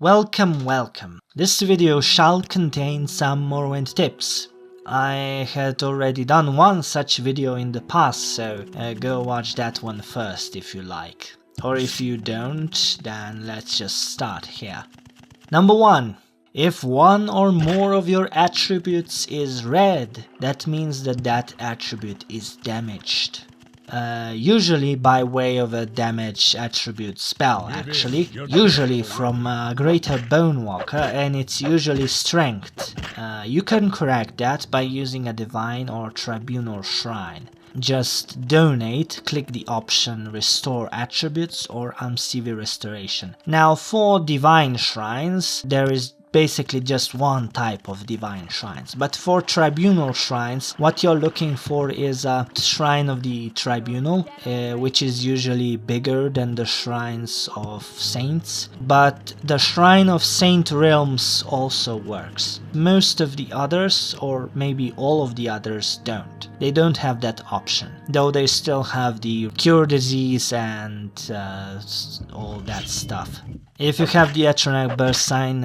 Welcome, welcome. This video shall contain some Morrowind tips. I had already done one such video in the past, so go watch that one first if you like. Or if you don't, then let's just start here. Number 1. If one or more of your attributes is red, that means that that attribute is damaged. Usually by way of a damage attribute spell, actually. Usually from a greater bone walker, and it's usually strength. You can correct that by using a divine or tribunal shrine. Just donate, click the option Restore Attributes or MCV Restoration. Now for divine shrines, there is basically just one type of divine shrines, but for tribunal shrines what you're looking for is a shrine of the tribunal, which is usually bigger than the shrines of saints, but the shrine of saint realms also works. Most of the others, or maybe all of the others, don't. They don't have that option, though they still have the cure disease and all that stuff. If you have the Atronach burst sign,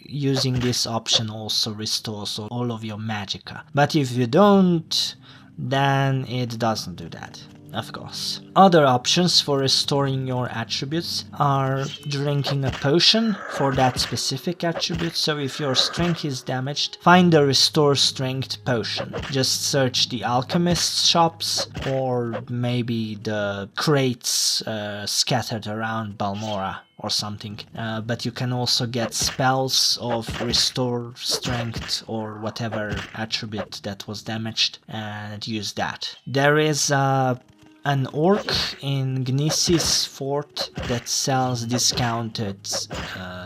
using this option also restores all of your magicka. But if you don't, then it doesn't do that, of course. Other options for restoring your attributes are drinking a potion for that specific attribute. So if your strength is damaged, find the Restore Strength potion. Just search the alchemist shops or maybe the crates scattered around Balmora or something, but you can also get spells of Restore Strength or whatever attribute that was damaged and use that. There is an orc in Gnisis fort that sells discounted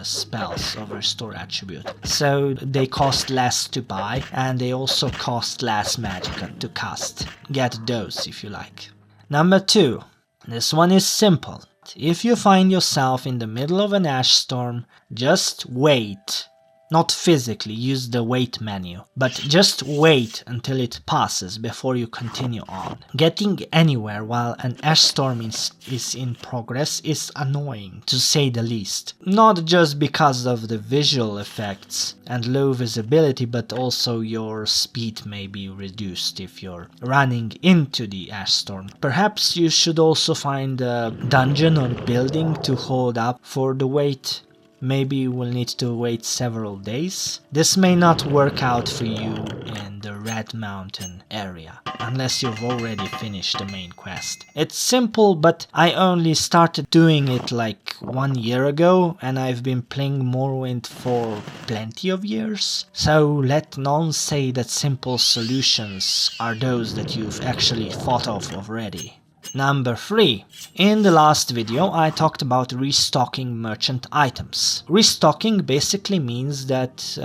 spells of Restore Attribute, so they cost less to buy and they also cost less magicka to cast. Get those if you like. Number 2. This one is simple. If you find yourself in the middle of an ash storm, just wait. Not physically use the wait menu, but just wait until it passes before you continue on. Getting anywhere while an ash storm is in progress is annoying, to say the least. Not just because of the visual effects and low visibility, but also your speed may be reduced if you're running into the ash storm. Perhaps you should also find a dungeon or building to hold up for the wait. Maybe you will need to wait several days. This may not work out for you in the Red Mountain area, unless you've already finished the main quest. It's simple, but I only started doing it like 1 year ago, and I've been playing Morrowind for plenty of years. So let none say that simple solutions are those that you've actually thought of already. Number 3. In the last video I talked about restocking merchant items. Restocking basically means that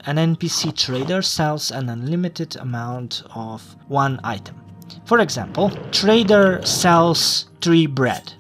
an NPC trader sells an unlimited amount of one item. For example, trader sells 3 bread.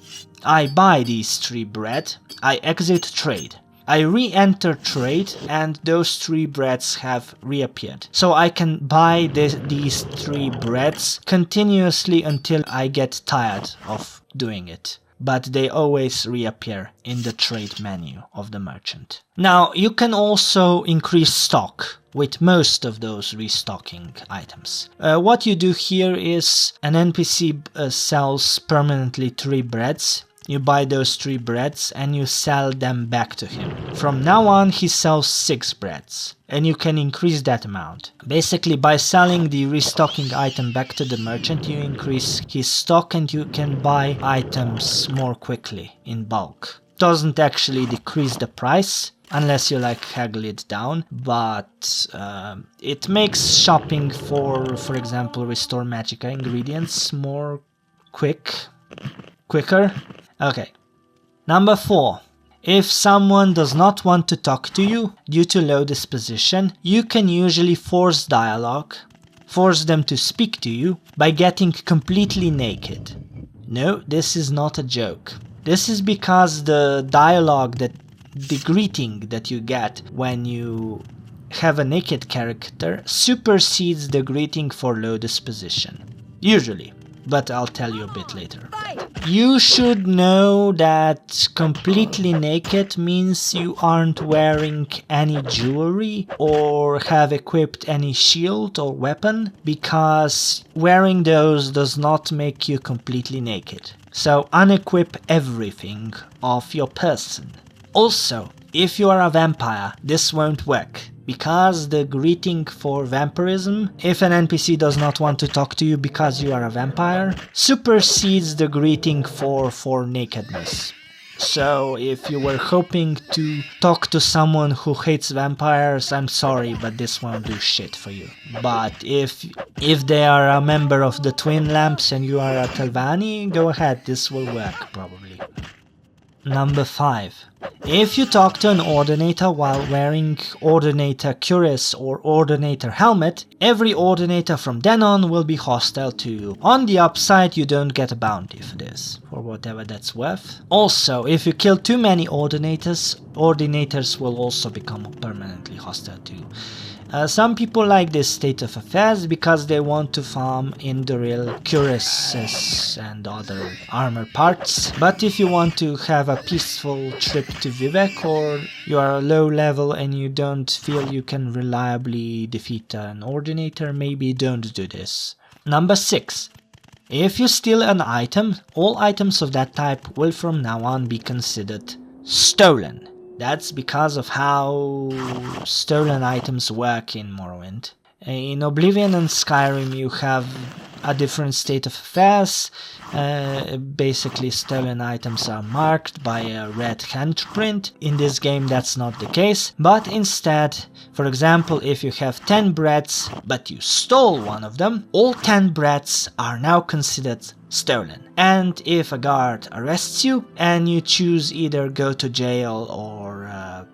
I buy these 3 bread, I exit trade. I re-enter trade and those 3 breads have reappeared. So I can buy these 3 breads continuously until I get tired of doing it. But they always reappear in the trade menu of the merchant. Now you can also increase stock with most of those restocking items. What you do here is an NPC sells permanently 3 breads. You buy those 3 breads and you sell them back to him. From now on he sells 6 breads and you can increase that amount. Basically by selling the restocking item back to the merchant you increase his stock and you can buy items more quickly in bulk. Doesn't actually decrease the price unless you like haggle it down, but it makes shopping for example Restore Magicka ingredients more quicker. Okay. Number 4. If someone does not want to talk to you due to low disposition, you can usually force dialogue, force them to speak to you by getting completely naked. No, this is not a joke. This is because the dialogue, the greeting that you get when you have a naked character supersedes the greeting for low disposition. Usually. But I'll tell you a bit later. You should know that completely naked means you aren't wearing any jewelry or have equipped any shield or weapon, because wearing those does not make you completely naked. So unequip everything of your person. Also, if you are a vampire, this won't work, because the greeting for vampirism, if an NPC does not want to talk to you because you are a vampire, supersedes the greeting for nakedness. So if you were hoping to talk to someone who hates vampires, I'm sorry, but this won't do shit for you. But if they are a member of the Twin Lamps and you are a Telvanni, go ahead, this will work probably. Number 5. If you talk to an Ordinator while wearing Ordinator Cuirass or Ordinator Helmet, every Ordinator from then on will be hostile to you. On the upside, you don't get a bounty for this, for whatever that's worth. Also, if you kill too many Ordinators will also become permanently hostile to you. Some people like this state of affairs because they want to farm Indoril cuirasses and other armor parts, but if you want to have a peaceful trip to Vivek, or you are low level and you don't feel you can reliably defeat an Ordinator, maybe don't do this. Number 6. If you steal an item, all items of that type will from now on be considered stolen. That's because of how stolen items work in Morrowind. In Oblivion and Skyrim you have a different state of affairs. Basically stolen items are marked by a red handprint. In this game that's not the case, but instead, for example, if you have 10 breads but you stole one of them, all 10 breads are now considered stolen. And if a guard arrests you and you choose either go to jail or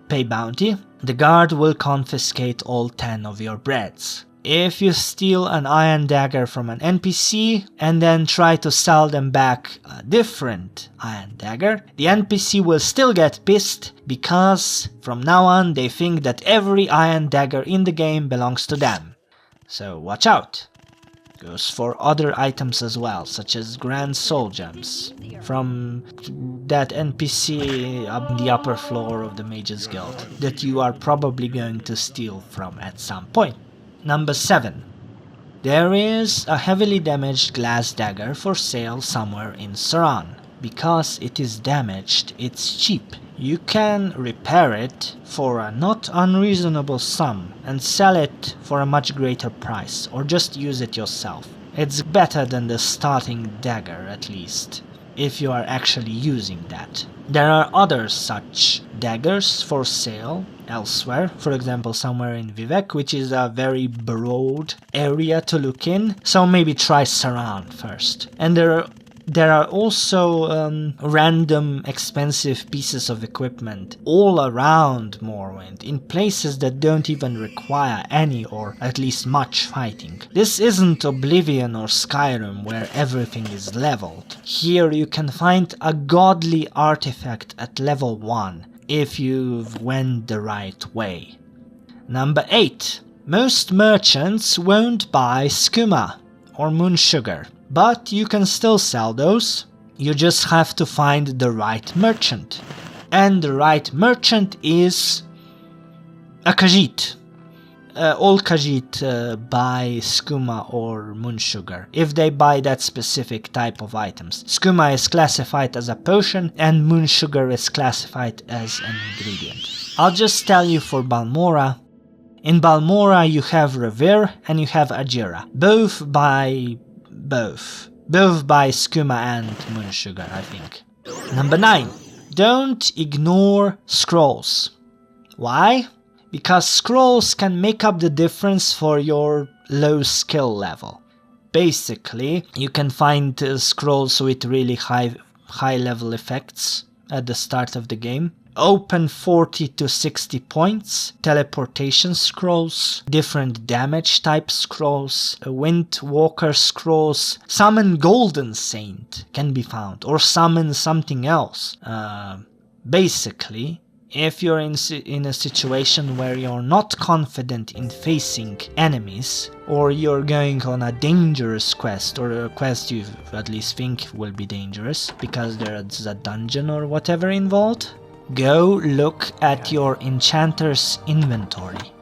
pay bounty, the guard will confiscate all 10 of your breads. If you steal an iron dagger from an NPC and then try to sell them back a different iron dagger, the NPC will still get pissed because from now on they think that every iron dagger in the game belongs to them. So watch out. Goes for other items as well, such as Grand Soul Gems from that NPC up the upper floor of the Mages Guild that you are probably going to steal from at some point. Number 7. There is a heavily damaged glass dagger for sale somewhere in Saran. Because it is damaged, it's cheap. You can repair it for a not unreasonable sum and sell it for a much greater price, or just use it yourself. It's better than the starting dagger, at least, if you are actually using that. There are other such daggers for sale elsewhere, for example somewhere in Vivek, which is a very broad area to look in, so maybe try Saran first. And there are also random expensive pieces of equipment all around Morrowind, in places that don't even require any or at least much fighting. This isn't Oblivion or Skyrim where everything is leveled. Here you can find a godly artifact at level 1 if you've went the right way. Number 8. Most merchants won't buy skooma or moon sugar, but you can still sell those. You just have to find the right merchant. And the right merchant is a Khajiit. All Khajiit buy skooma or moon sugar, if they buy that specific type of items. Skooma is classified as a potion and moon sugar is classified as an ingredient. I'll just tell you for Balmora. In Balmora you have Revere and you have Ajira. Both buy skooma and moon sugar, I think. Number 9. Don't ignore scrolls. Why? Because scrolls can make up the difference for your low skill level. Basically, you can find scrolls with really high level effects at the start of the game. Open 40 to 60 points, teleportation scrolls, different damage type scrolls, Windwalker scrolls, summon Golden Saint can be found, or summon something else. Basically, If you're in a situation where you're not confident in facing enemies, or you're going on a dangerous quest, or a quest you at least think will be dangerous because there's a dungeon or whatever involved, go look at your enchanter's inventory.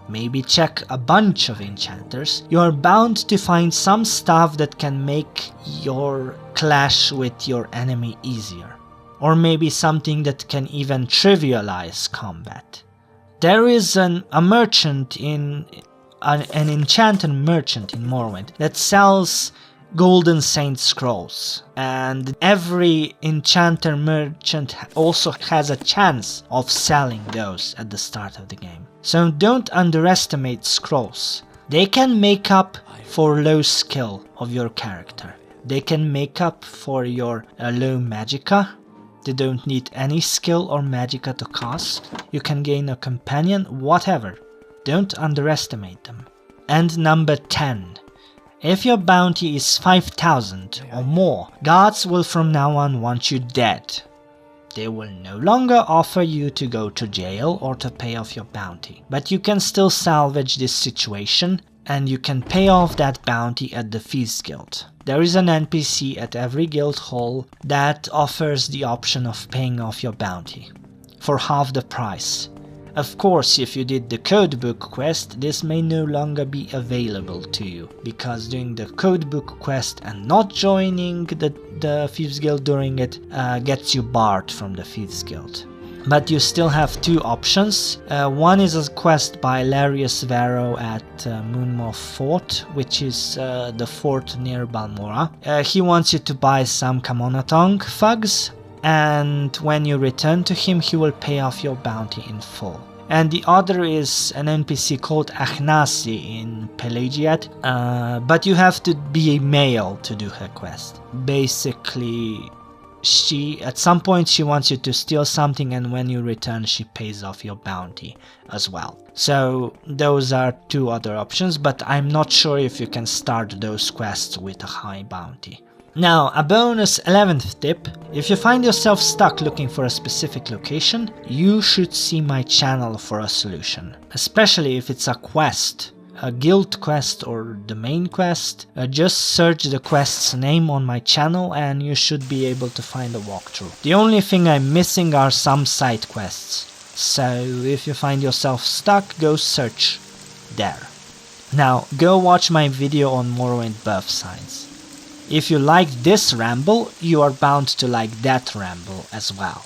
Maybe check a bunch of enchanters. You're bound to find some stuff that can make your clash with your enemy easier. Or maybe something that can even trivialize combat. There is an enchanted merchant in Morrowind that sells Golden Saint scrolls, and every enchanter merchant also has a chance of selling those at the start of the game. So don't underestimate scrolls. They can make up for low skill of your character. They can make up for your low magicka. They don't need any skill or magicka to cast. You can gain a companion, whatever. Don't underestimate them. And number 10. If your bounty is 5,000 or more, gods will from now on want you dead. They will no longer offer you to go to jail or to pay off your bounty. But you can still salvage this situation, and you can pay off that bounty at the Thieves Guild. There is an NPC at every guild hall that offers the option of paying off your bounty for half the price. Of course, if you did the codebook quest, this may no longer be available to you, because doing the codebook quest and not joining the Thieves Guild during it gets you barred from the Thieves Guild. But you still have two options. One is a quest by Larius Varo at Moonmoth Fort, which is the fort near Balmora. He wants you to buy some Kamonatong thugs, and when you return to him, he will pay off your bounty in full. And the other is an NPC called Achnasi in Pelagiat, but you have to be a male to do her quest. Basically, at some point she wants you to steal something, and when you return she pays off your bounty as well. So those are two other options, but I'm not sure if you can start those quests with a high bounty. Now, a bonus 11th tip: if you find yourself stuck looking for a specific location, you should see my channel for a solution. Especially if it's a quest, a guild quest or the main quest, just search the quest's name on my channel and you should be able to find a walkthrough. The only thing I'm missing are some side quests, so if you find yourself stuck, go search there. Now, go watch my video on Morrowind birth signs. If you liked this ramble, you are bound to like that ramble as well.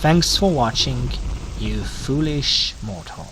Thanks for watching, you foolish mortal.